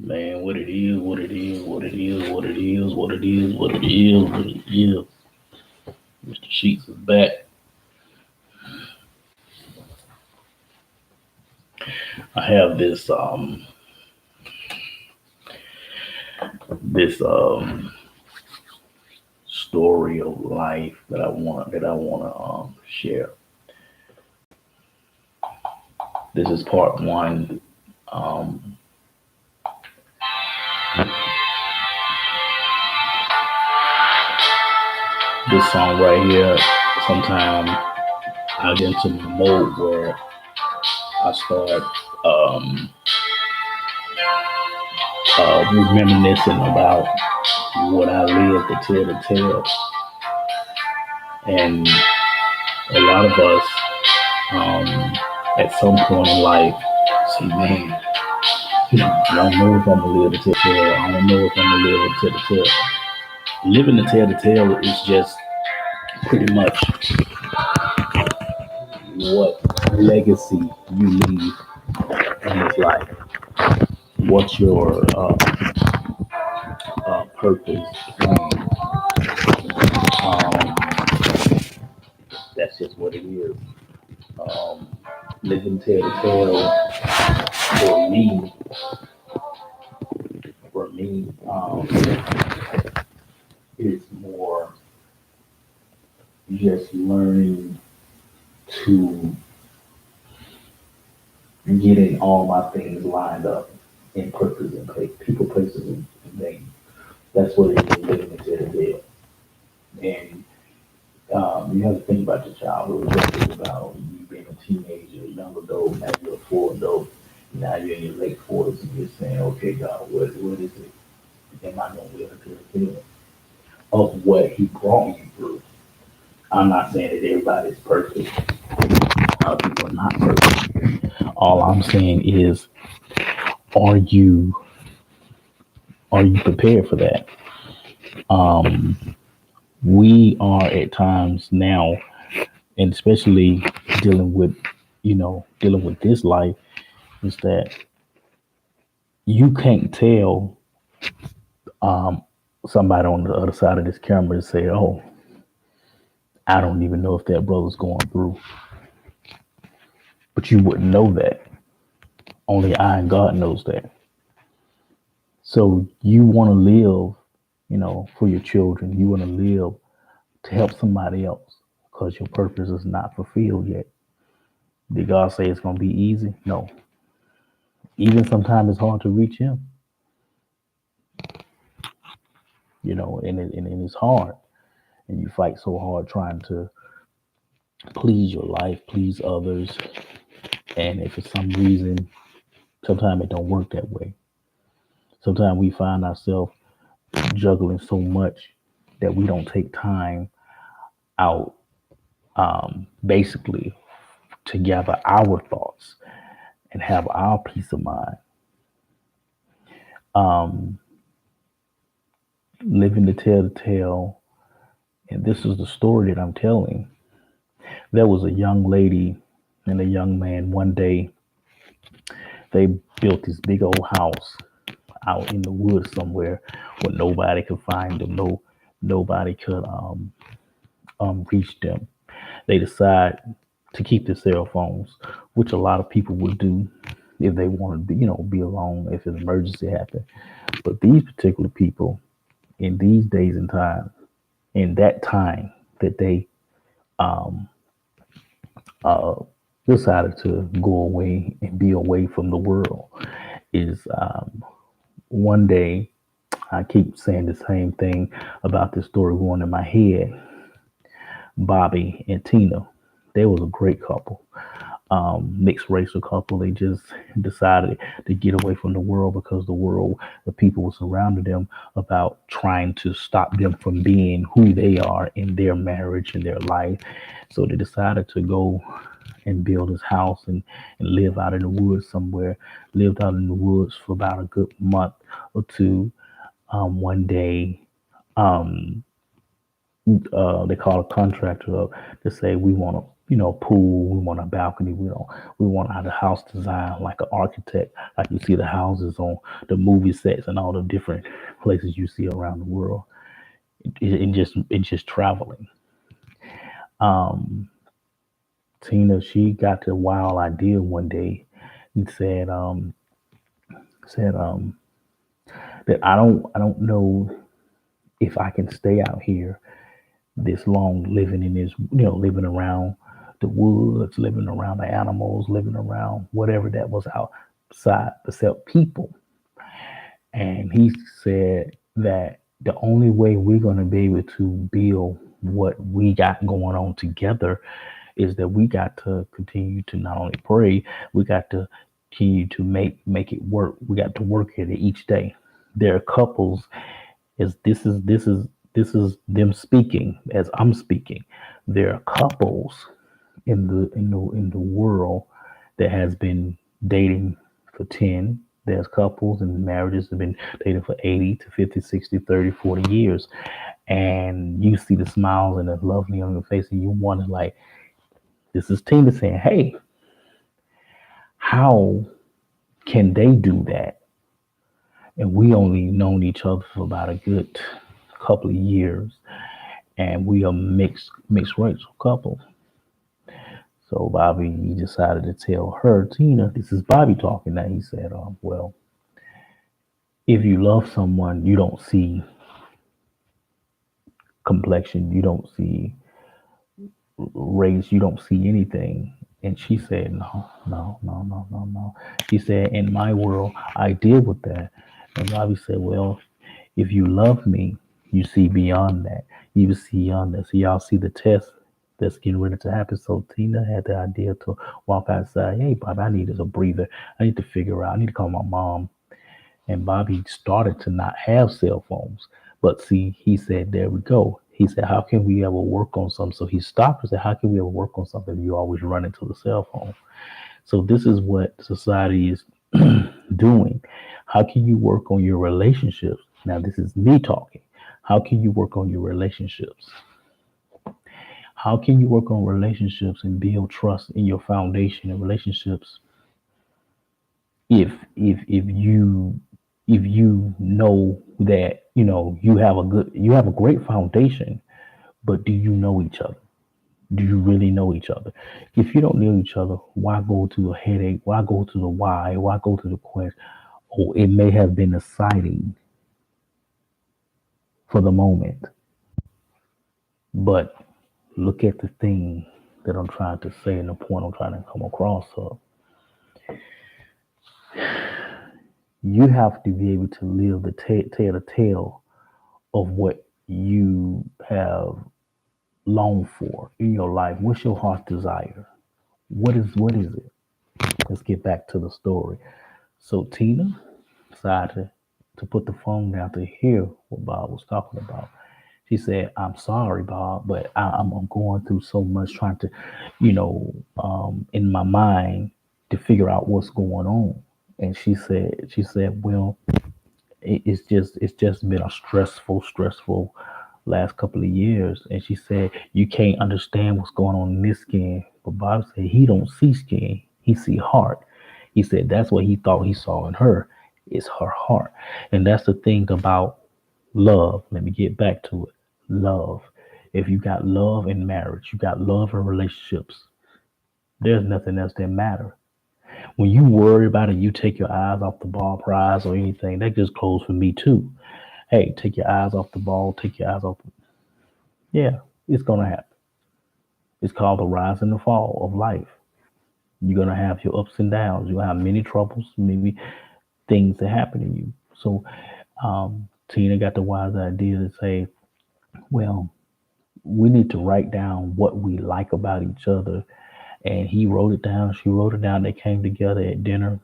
Man, what it is, what it is, what it is, what it is, what it is, what it is, what it is. Mr. Sheets is back. I have this story of life that I wanna share. This is part one. Um, this song right here. Sometimes I get into my mode where I start um, reminiscing about what I lived to tell the tale, and a lot of us um, at some point in life say, "Man, I don't know if I'm gonna live to tell the tale. I don't know if I'm gonna live to tell the tale." Living to tell the tale is just pretty much what legacy you leave in this life. What's your purpose? That's just what it is. Um, living tell to tell for me, for me, is more just learning to getting all my things lined up in purpose and people, places, and things. That's what it is living tell to tell. And you have to think about your childhood. You have to think about you being a teenager, a young adult, now you're a full adult, now you're in your late 40s, and you're saying, okay, God, what is it? Am I going to be able to feel of what He brought you through? I'm not saying that everybody's perfect. People are not perfect. All I'm saying is, are you are you prepared for that? Um, we are at times now, and especially dealing with dealing with this life, is that you can't tell somebody on the other side of this camera and say, "Oh, I don't even know if that brother's going through," but you wouldn't know that. Only I and God knows that. So you want to live, for your children. You want to live to help somebody else because your purpose is not fulfilled yet. Did God say it's going to be easy? No. Even sometimes it's hard to reach Him, and it's hard. And you fight so hard trying to please your life, please others. And if for some reason, sometimes it don't work that way. Sometimes we find ourselves juggling so much that we don't take time out, basically, to gather our thoughts and have our peace of mind. Um, living to tell the tale, and this is the story that I'm telling. There was a young lady and a young man. One day, they built this big old house out in the woods somewhere where nobody could find them. Nobody could reach them. They decide to keep their cell phones, which a lot of people would do if they wanted to be alone if an emergency happened. But these particular people in these days and time, in that time that they um, uh, decided to go away and be away from the world, is one day, I keep saying the same thing about this story going in my head. Bobby and Tina, they was a great couple, mixed racial couple. They just decided to get away from the world because the people were surrounding them about trying to stop them from being who they are in their marriage and their life. So they decided to go and build his house and live out in the woods somewhere. Lived out in the woods for about a good month or two. One day, um, they called a contractor up to say we want to pool. We want a balcony. We want our house designed like an architect, like you see the houses on the movie sets and all the different places you see around the world. It just traveling. Um, Tina, she got the wild idea one day and said that I don't know if I can stay out here this long, living in this, living around the woods, living around the animals, living around whatever that was outside except people. And he said that the only way we're going to be able to build what we got going on together is that we got to continue to not only pray, we got to continue to make it work. We got to work at it each day. There are couples, as this is them speaking as I'm speaking. There are couples in the world that has been dating for 10. There's couples and marriages that have been dating for 80 to 50, 60, 30, 40 years. And you see the smiles and the lovely on your face, and you wonder, like, this is Tina saying, hey, how can they do that? And we only known each other for about a good couple of years, and we are mixed race couple. So Bobby, he decided to tell her, Tina, this is Bobby talking now. He said, well, if you love someone, you don't see complexion, you don't see race, you don't see anything. And she said, no, no, no, no, no, no. She said, in my world, I deal with that. And Bobby said, well, if you love me, you see beyond that. You see beyond that. So y'all see the test that's getting ready to happen. So Tina had the idea to walk outside. Hey, Bobby, I need a breather. I need to figure out. I need to call my mom. And Bobby started to not have cell phones. But see, he said, there we go. He said, how can we ever work on something? So he stopped and said, how can we ever work on something if you always run into the cell phone? So this is what society is doing. How can you work on your relationships? Now, this is me talking. How can you work on your relationships? How can you work on relationships and build trust in your foundation and relationships if you know that you have a great foundation, but do you know each other? Do you really know each other? If you don't know each other, why go to a headache? Why go to the why? Why go to the question? Oh, it may have been exciting for the moment, but look at the thing that I'm trying to say and the point I'm trying to come across. So you have to be able to live tell the tale of what you have longed for in your life. What's your heart's desire? What is it? Let's get back to the story. So Tina decided to put the phone down to hear what Bob was talking about. She said, I'm sorry, Bob, but I'm going through so much trying to, in my mind to figure out what's going on. And she said, well, it's just been a stressful last couple of years. And she said, you can't understand what's going on in this skin. But Bob said he don't see skin, he see heart. He said that's what he thought he saw in her is her heart. And that's the thing about love. Let me get back to it. Love. If you got love in marriage, you got love in relationships, there's nothing else that matter. When you worry about it, you take your eyes off the ball prize or anything, that just goes for me too. Hey, take your eyes off the ball, take your eyes off. Yeah, it's going to happen. It's called the rise and the fall of life. You're going to have your ups and downs. You're going to have many troubles, maybe things that happen to you. So, Tina got the wise idea to say, well, we need to write down what we like about each other. And he wrote it down. She wrote it down. They came together at dinner,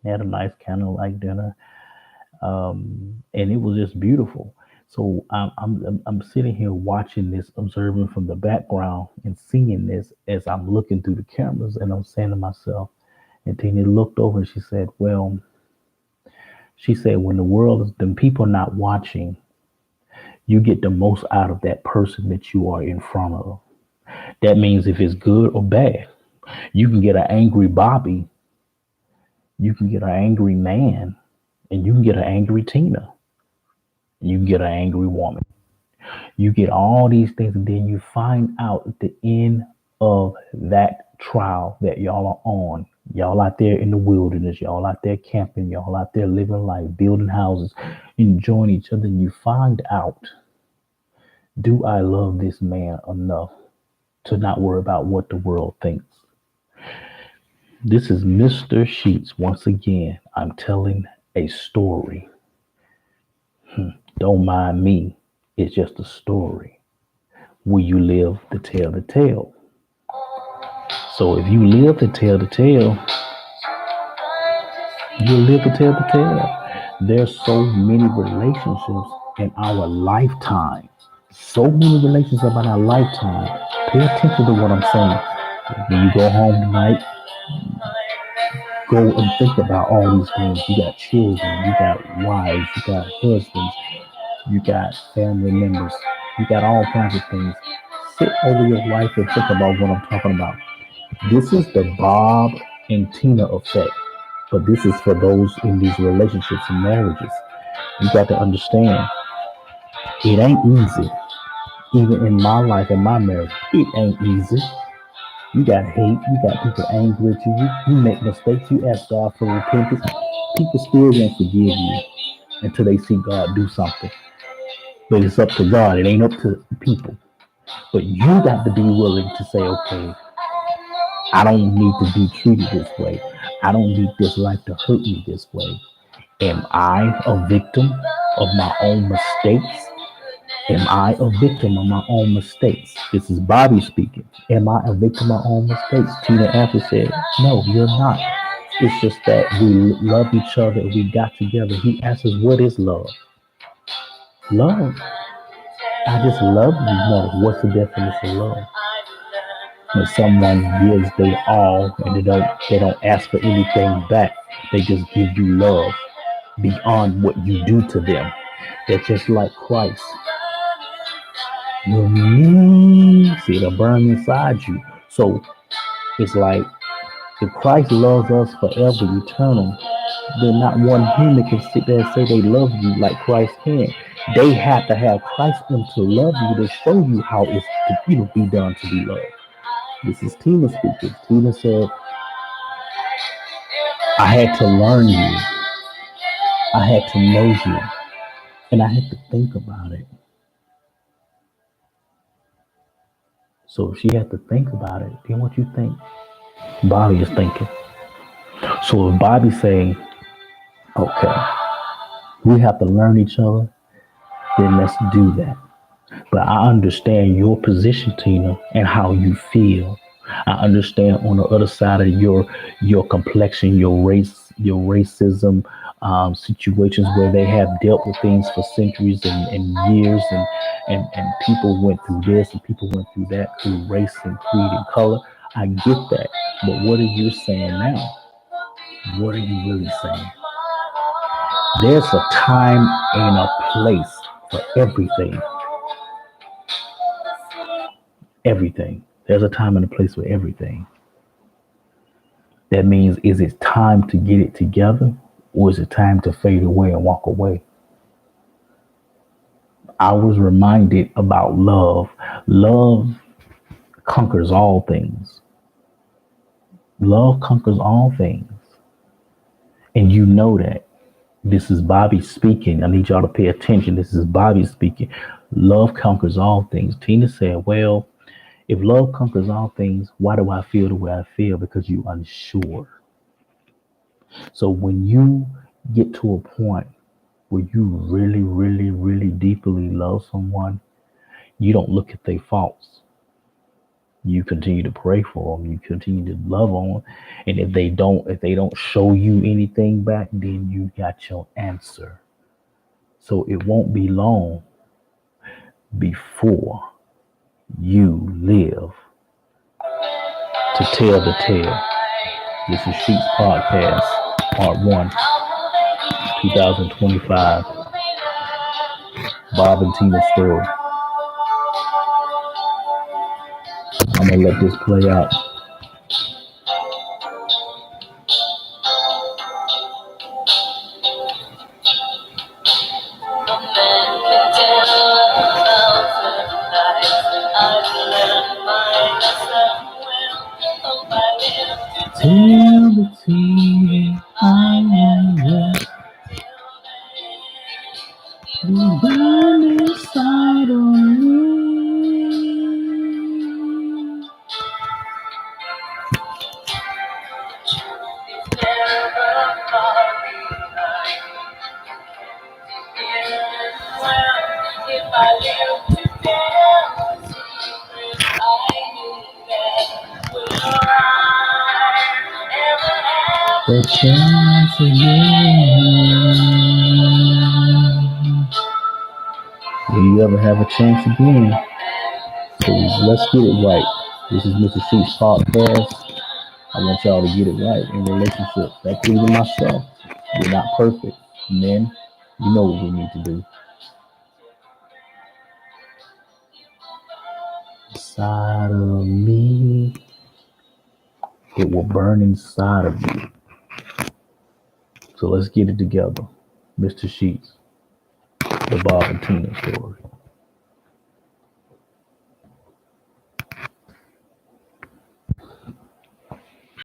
had a nice candlelight dinner, and it was just beautiful. So I'm sitting here watching this, observing from the background and seeing this as I'm looking through the cameras, and I'm saying to myself, and Tina looked over and she said, "Well," she said, "when the world is, the people not watching, you get the most out of that person that you are in front of. That means if it's good or bad, you can get an angry Bobby, you can get an angry man, and you can get an angry Tina, you can get an angry woman. You get all these things, and then you find out at the end of that trial that y'all are on. Y'all out there in the wilderness, y'all out there camping, y'all out there living life, building houses, enjoying each other, and you find out, do I love this man enough to not worry about what the world thinks? This is Mr. Sheets once again. I'm telling a story. Don't mind me. It's just a story. Will you live to tell the tale? So if you live to tell the tale, you'll live to tell the tale. There's so many relationships in our lifetime. So many relationships in our lifetime. Pay attention to what I'm saying. When you go home tonight, go and think about all these things. You got children, you got wives, you got husbands, you got family members, you got all kinds of things. Sit over your life and think about what I'm talking about. This is the Bob and Tina effect, but this is for those in these relationships and marriages. You got to understand, it ain't easy. Even in my life and my marriage, it ain't easy. You got hate, you got people angry at you, you make mistakes, you ask God for repentance. People still won't forgive you until they see God do something. But it's up to God, it ain't up to people. But you got to be willing to say, okay, I don't need to be treated this way. I don't need this life to hurt me this way. Am I a victim of my own mistakes? Am I a victim of my own mistakes? This is Bobby speaking. Am I a victim of my own mistakes? Tina After said, no, you're not. It's just that we love each other and we got together. He asked us, what is love? Love. I just love you. No, what's the definition of love? When someone gives their all and they don't ask for anything back. They just give you love beyond what you do to them. They're just like Christ. See, it'll burn inside you. So it's like if Christ loves us forever, eternal, then not one human can sit there and say they love you like Christ can. They have to have Christ in to love you to show you how it's to be done to be loved. This is Tina speaking. Tina said, I had to learn you. I had to know you. And I had to think about it. So if she had to think about it, then what you think Bobby is thinking? So if Bobby's saying, okay, we have to learn each other, then let's do that. But I understand your position, Tina, and how you feel. I understand on the other side of your complexion, your race, your racism, situations where they have dealt with things for centuries and years, and people went through this and people went through that through race and creed and color. I get that, but what are you saying now? What are you really saying? There's a time and a place for everything. Everything. There's a time and a place for everything. That means, is it time to get it together or is it time to fade away and walk away? I was reminded about love. Love conquers all things. Love conquers all things. And you know that. This is Bobby speaking. I need y'all to pay attention. This is Bobby speaking. Love conquers all things. Tina said, well, if love conquers all things, why do I feel the way I feel? Because you're unsure. So when you get to a point where you really, really, really deeply love someone, you don't look at their faults. You continue to pray for them. You continue to love on them. And if they don't show you anything back, then you got your answer. So it won't be long before you live to tell the tale. This is Sheets Podcast, Part 1, 2025. Bob and Tina's story. I'm gonna let this play out. Tell the TV I am just you burn inside of me. The chance again. Will you ever have a chance again? So let's get it right. This is Mr. Sheats podcast. I want y'all to get it right in relationships, including myself. We're not perfect. Men, you know what we need to do. Inside of me, it will burn inside of you. So let's get it together. Mr. Sheats, the Bob and Tina story.